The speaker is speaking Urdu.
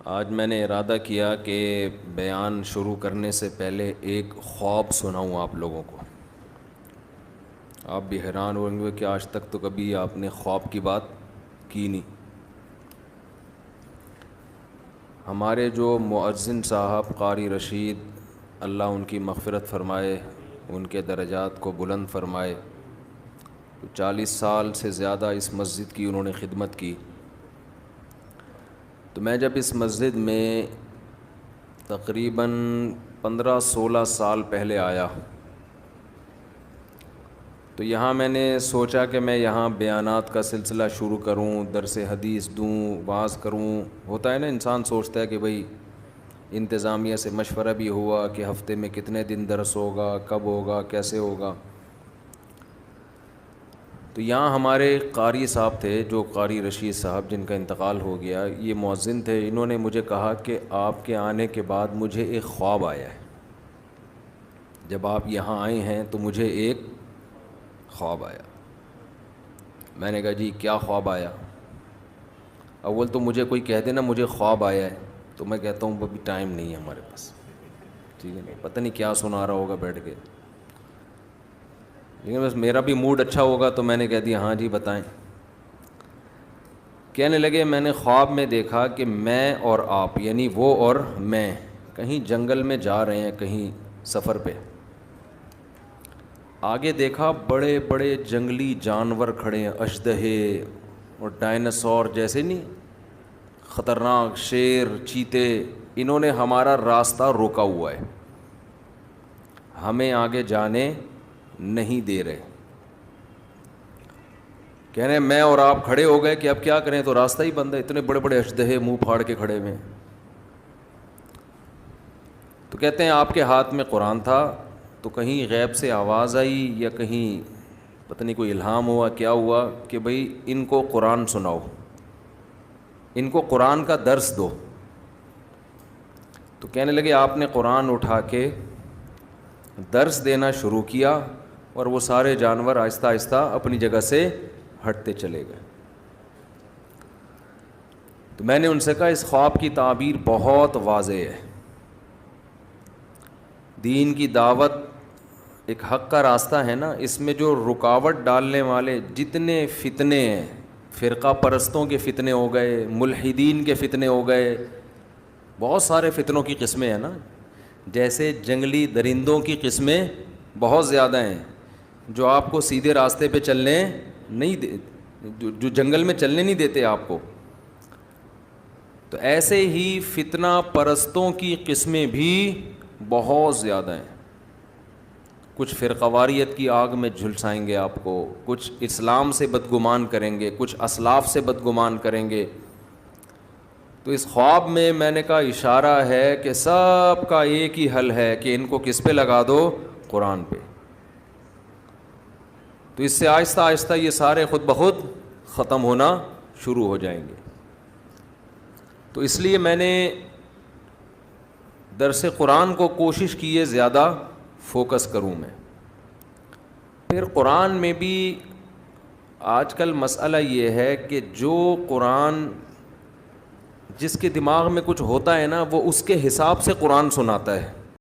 آج میں نے ارادہ کیا کہ بیان شروع کرنے سے پہلے ایک خواب سناؤں آپ لوگوں کو۔ آپ بھی حیران ہوں گے کہ آج تک تو کبھی آپ نے خواب کی بات کی نہیں۔ ہمارے جو مؤذن صاحب قاری رشید، اللہ ان کی مغفرت فرمائے، ان کے درجات کو بلند فرمائے، 40 سال سے زیادہ اس مسجد کی انہوں نے خدمت کی۔ تو میں جب اس مسجد میں تقریباً 15-16 سال پہلے آیا تو یہاں میں نے سوچا کہ میں یہاں بیانات کا سلسلہ شروع کروں، درس حدیث دوں، واعظ کروں۔ ہوتا ہے نا، انسان سوچتا ہے کہ بھئی انتظامیہ سے مشورہ بھی ہوا کہ ہفتے میں کتنے دن درس ہوگا، کب ہوگا، کیسے ہوگا۔ تو یہاں ہمارے قاری صاحب تھے، جو قاری رشید صاحب جن کا انتقال ہو گیا، یہ مؤذن تھے۔ انہوں نے مجھے کہا کہ آپ کے آنے کے بعد مجھے ایک خواب آیا ہے۔ جب آپ یہاں آئے ہیں تو مجھے ایک خواب آیا۔ میں نے کہا جی کیا خواب آیا؟ اول تو مجھے کوئی کہہ دے نا مجھے خواب آیا ہے تو میں کہتا ہوں ابھی ٹائم نہیں ہے ہمارے پاس، ٹھیک ہے نا، پتہ نہیں کیا سنا رہا ہوگا بیٹھ کے، لیکن بس میرا بھی موڈ اچھا ہوگا تو میں نے کہہ دیا ہاں جی بتائیں۔ کہنے لگے میں نے خواب میں دیکھا کہ میں اور آپ، یعنی وہ اور میں، کہیں جنگل میں جا رہے ہیں، کہیں سفر پہ۔ آگے دیکھا بڑے بڑے جنگلی جانور کھڑے ہیں، اژدہے اور ڈائناسور جیسے، نہیں خطرناک، شیر، چیتے۔ انہوں نے ہمارا راستہ روکا ہوا ہے، ہمیں آگے جانے نہیں دے رہے۔ کہہ رہے میں اور آپ کھڑے ہو گئے کہ اب کیا کریں، تو راستہ ہی بند ہے، اتنے بڑے بڑے اژدہے منہ پھاڑ کے کھڑے ہوئے۔ تو کہتے ہیں آپ کے ہاتھ میں قرآن تھا، تو کہیں غیب سے آواز آئی یا کہیں پتہ نہیں کوئی الہام ہوا، کیا ہوا کہ بھئی ان کو قرآن سناؤ، ان کو قرآن کا درس دو۔ تو کہنے لگے آپ نے قرآن اٹھا کے درس دینا شروع کیا اور وہ سارے جانور آہستہ آہستہ اپنی جگہ سے ہٹتے چلے گئے۔ تو میں نے ان سے کہا اس خواب کی تعبیر بہت واضح ہے، دین کی دعوت ایک حق کا راستہ ہے نا، اس میں جو رکاوٹ ڈالنے والے جتنے فتنے ہیں، فرقہ پرستوں کے فتنے ہو گئے، ملحدین کے فتنے ہو گئے، بہت سارے فتنوں کی قسمیں ہیں نا، جیسے جنگلی درندوں کی قسمیں بہت زیادہ ہیں جو آپ کو سیدھے راستے پہ چلنے نہیں دے، جو جنگل میں چلنے نہیں دیتے آپ کو۔ تو ایسے ہی فتنہ پرستوں کی قسمیں بھی بہت زیادہ ہیں۔ کچھ فرقواریت کی آگ میں جھلسائیں گے آپ کو، کچھ اسلام سے بدگمان کریں گے، کچھ اسلاف سے بدگمان کریں گے۔ تو اس خواب میں نے کہا اشارہ ہے کہ سب کا ایک ہی حل ہے کہ ان کو کس پہ لگا دو، قرآن پہ۔ تو اس سے آہستہ آہستہ یہ سارے خود بخود ختم ہونا شروع ہو جائیں گے۔ تو اس لیے میں نے درس قرآن کو کوشش کی ہے زیادہ فوکس کروں میں۔ پھر قرآن میں بھی آج کل مسئلہ یہ ہے کہ جو قرآن جس کے دماغ میں کچھ ہوتا ہے نا، وہ اس کے حساب سے قرآن سناتا ہے۔